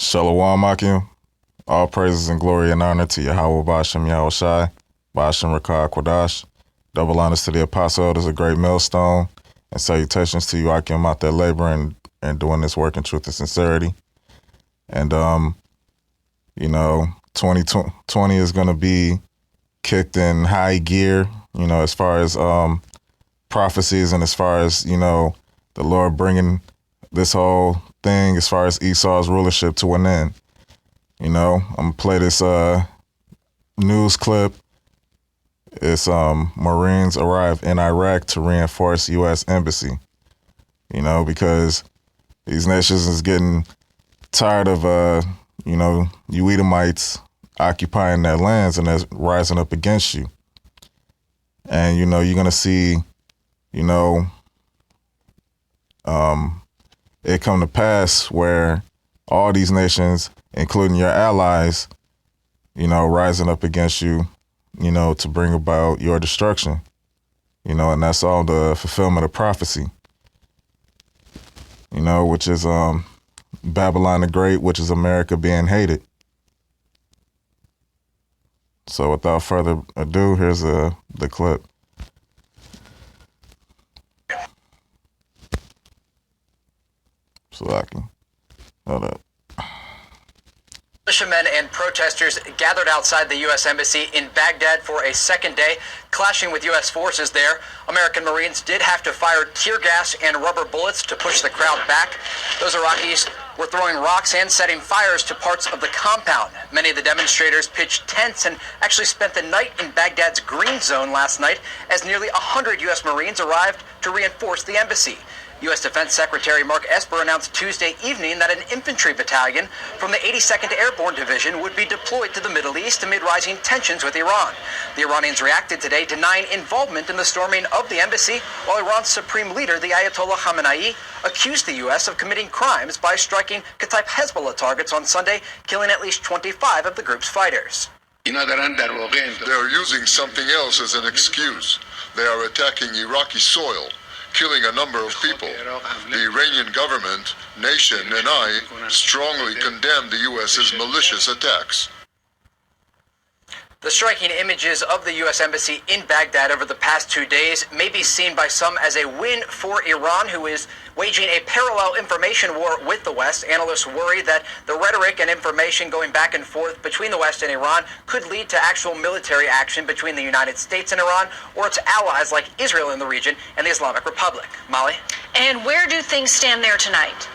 Shalom Akim. All praises and glory and honor to Yahweh Bashem Yahushai, Bashem Rakah Kwadash. Double honors to the apostle elders, a great millstone, and salutations to you, Akim, out there laboring and doing this work in truth and sincerity. And, 2020 is going to be kicked in high gear, as far as prophecies and as far as, the Lord bringing this whole thing as far as Esau's rulership to an end. I'm going to play this news clip. It's Marines arrived in Iraq to reinforce U.S. embassy, because these nations is getting tired of, you Edomites occupying their lands and they're rising up against you. And, you're going to see, it come to pass where all these nations, including your allies, rising up against you, to bring about your destruction, and that's all the fulfillment of prophecy, which is Babylon the Great, which is America being hated. So without further ado, here's the clip. So I can hold up. Militiamen and protesters gathered outside the U.S. Embassy in Baghdad for a second day, clashing with U.S. forces there. American Marines did have to fire tear gas and rubber bullets to push the crowd back. Those Iraqis were throwing rocks and setting fires to parts of the compound. Many of the demonstrators pitched tents and actually spent the night in Baghdad's green zone last night as nearly 100 U.S. Marines arrived to reinforce the embassy. U.S. Defense Secretary Mark Esper announced Tuesday evening that an infantry battalion from the 82nd Airborne Division would be deployed to the Middle East amid rising tensions with Iran. The Iranians reacted today, denying involvement in the storming of the embassy, while Iran's supreme leader, the Ayatollah Khamenei, accused the U.S. of committing crimes by striking Kataib Hezbollah targets on Sunday, killing at least 25 of the group's fighters. They are using something else as an excuse. They are attacking Iraqi soil, killing a number of people. The Iranian government, nation, and I strongly condemn the U.S.'s malicious attacks. The striking images of the U.S. Embassy in Baghdad over the past 2 days may be seen by some as a win for Iran, who is waging a parallel information war with the West. Analysts worry that the rhetoric and information going back and forth between the West and Iran could lead to actual military action between the United States and Iran, or its allies like Israel in the region and the Islamic Republic. Molly? And where do things stand there tonight?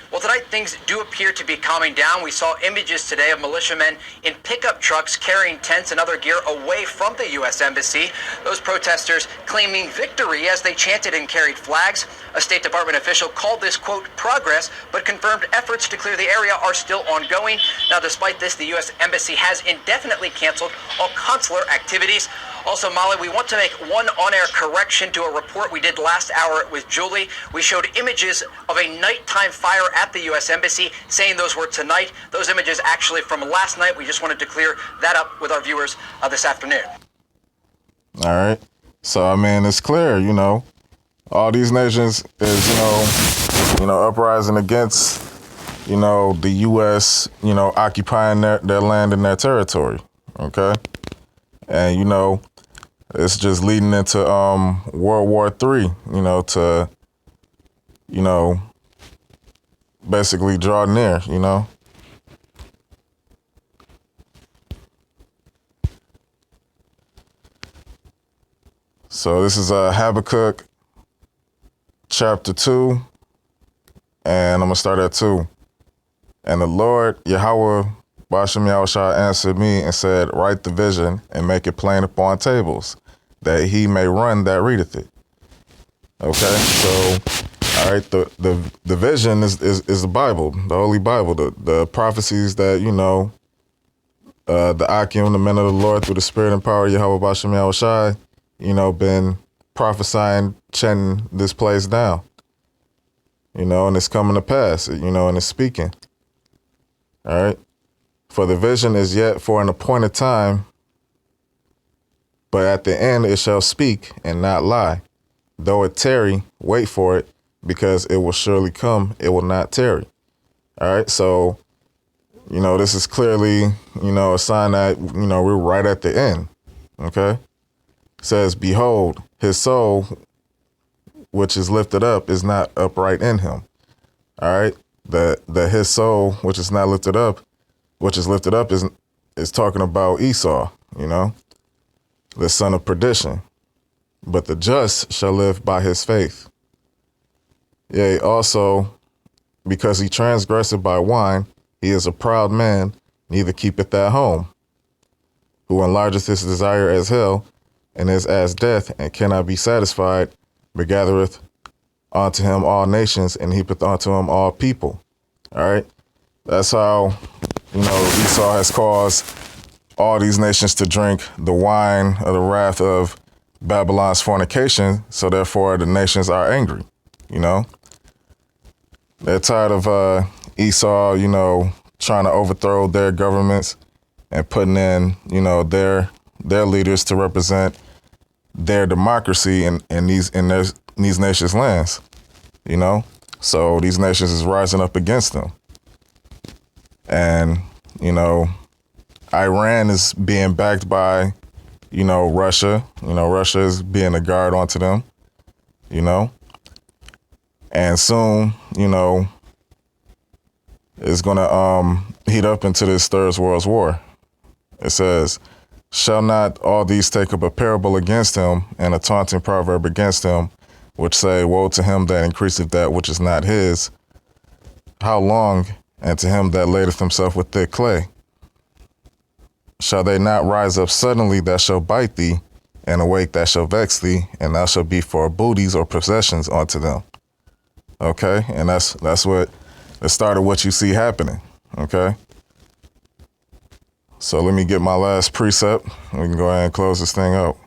Well, tonight things do appear to be calming down. We saw images today of militiamen in pickup trucks carrying tents and other gear away from the U.S. Embassy. Those protesters claiming victory as they chanted and carried flags. A State Department official called this, quote, progress, but confirmed efforts to clear the area are still ongoing. Now, despite this, the U.S. Embassy has indefinitely canceled all consular activities. Also, Molly, we want to make one on-air correction to a report we did last hour with Julie. We showed images of a nighttime fire at the U.S. Embassy, saying those were tonight. Those images actually from last night. We just wanted to clear that up with our viewers this afternoon. All right. So, it's clear, all these nations is, uprising against, the U.S., occupying their land and their territory. Okay. And, it's just leading into World War III, to, basically draw near, So this is Habakkuk chapter 2, and I'm going to start at 2. And the Lord, Yahweh, Bashem Yahushua, answered me and said, write the vision and make it plain upon tables, that he may run that readeth it. Okay, so, all right, the vision is the Bible, the Holy Bible, the prophecies that, the Akim, the men of the Lord, through the Spirit and power of Yahweh Bashem Yahushua, been prophesying, chanting this place down, and it's coming to pass, and it's speaking. All right. For the vision is yet for an appointed time, but at the end it shall speak and not lie. Though it tarry, wait for it, because it will surely come, it will not tarry. All right. So, this is clearly, a sign that, we're right at the end. Okay. It says, behold, his soul, which is lifted up, is not upright in him. All right. The his soul, which is not lifted up, which is lifted up is talking about Esau, the son of perdition. But the just shall live by his faith. Yea, also, because he transgressed by wine, he is a proud man, neither keepeth at home, who enlargeth his desire as hell, and is as death, and cannot be satisfied, but gathereth unto him all nations, and heapeth unto him all people. All right? That's how, Esau has caused all these nations to drink the wine of the wrath of Babylon's fornication, so therefore the nations are angry, They're tired of Esau, trying to overthrow their governments and putting in, their leaders to represent their democracy in these nations' lands, So these nations is rising up against them. And, Iran is being backed by, Russia. Russia is being a guard onto them, And soon, it's going to heat up into this Third World War. It says, shall not all these take up a parable against him and a taunting proverb against him, which say, woe to him that increaseth that which is not his. How long? And to him that ladeth himself with thick clay. Shall they not rise up suddenly that shall bite thee, and awake that shall vex thee, and thou shalt be for booties or possessions unto them. Okay, and that's what the start of what you see happening. Okay. So let me get my last precept. We can go ahead and close this thing out.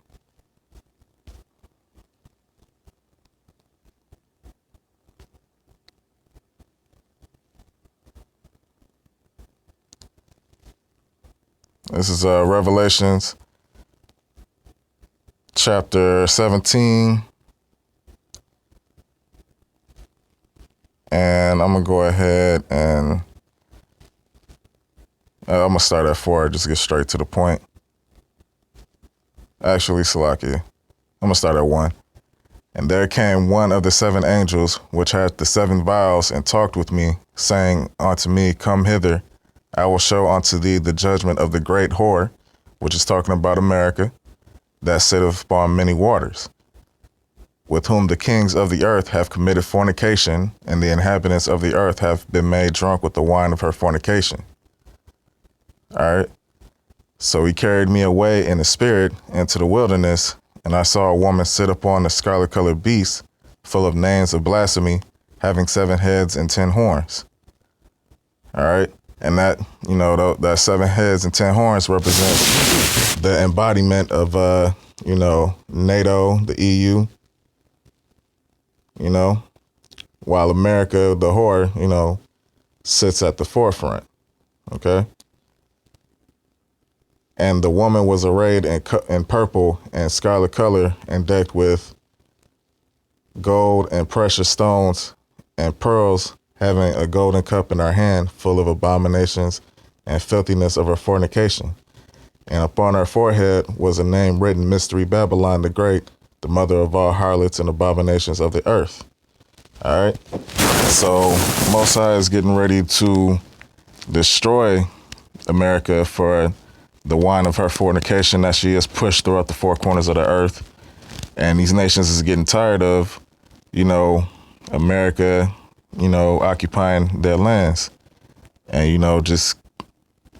This is Revelations chapter 17. And I'm going to go ahead and I'm going to start at 4, just get straight to the point. Actually, Salakia, I'm going to start at 1. And there came one of the 7 angels, which had the 7 vials, and talked with me, saying unto me, come hither, I will show unto thee the judgment of the great whore, which is talking about America, that sitteth upon many waters, with whom the kings of the earth have committed fornication, and the inhabitants of the earth have been made drunk with the wine of her fornication. All right. So he carried me away in the spirit into the wilderness, and I saw a woman sit upon a scarlet-colored beast, full of names of blasphemy, having 7 heads and 10 horns. All right. And that, that 7 heads and 10 horns represents the embodiment of, NATO, the EU, while America, the whore, sits at the forefront. Okay. And the woman was arrayed in purple and scarlet color and decked with gold and precious stones and pearls, having a golden cup in her hand full of abominations and filthiness of her fornication. And upon her forehead was a name written, Mystery Babylon the Great, the mother of all harlots and abominations of the earth. All right. So Most High is getting ready to destroy America for the wine of her fornication that she has pushed throughout the 4 corners of the earth. And these nations is getting tired of, America, occupying their lands and, just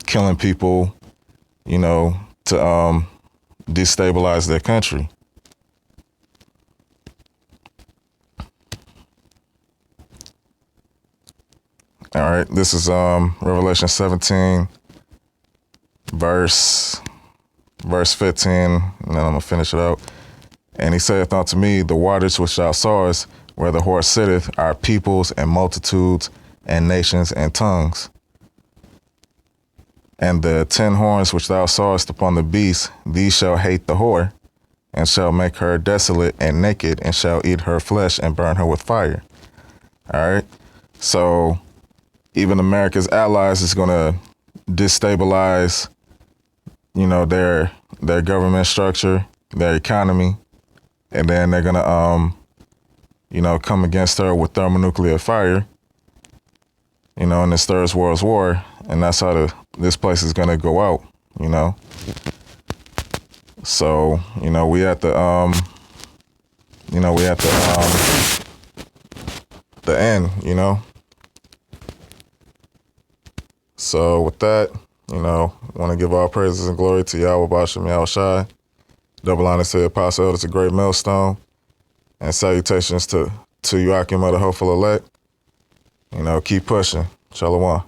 killing people, to destabilize their country. All right, this is Revelation 17, verse 15, and then I'm gonna finish it out. And he saith unto me, the waters which thou sawest, where the whore sitteth, are peoples and multitudes and nations and tongues. And the 10 horns which thou sawest upon the beast, these shall hate the whore, and shall make her desolate and naked, and shall eat her flesh and burn her with fire. All right. So even America's allies is going to destabilize, you know, their government structure, their economy, and then they're going to, you know, come against her with thermonuclear fire, you know, in this Third World War, and that's how this place is going to go out, you know. So, you know, we at the end, you know. So with that, you know, want to give all praises and glory to Yahweh Bashem Yahushai. Double honor to the Apostle, it's a great millstone. And salutations to Joachim of the Hopeful Elect. You know, keep pushing. Shalom.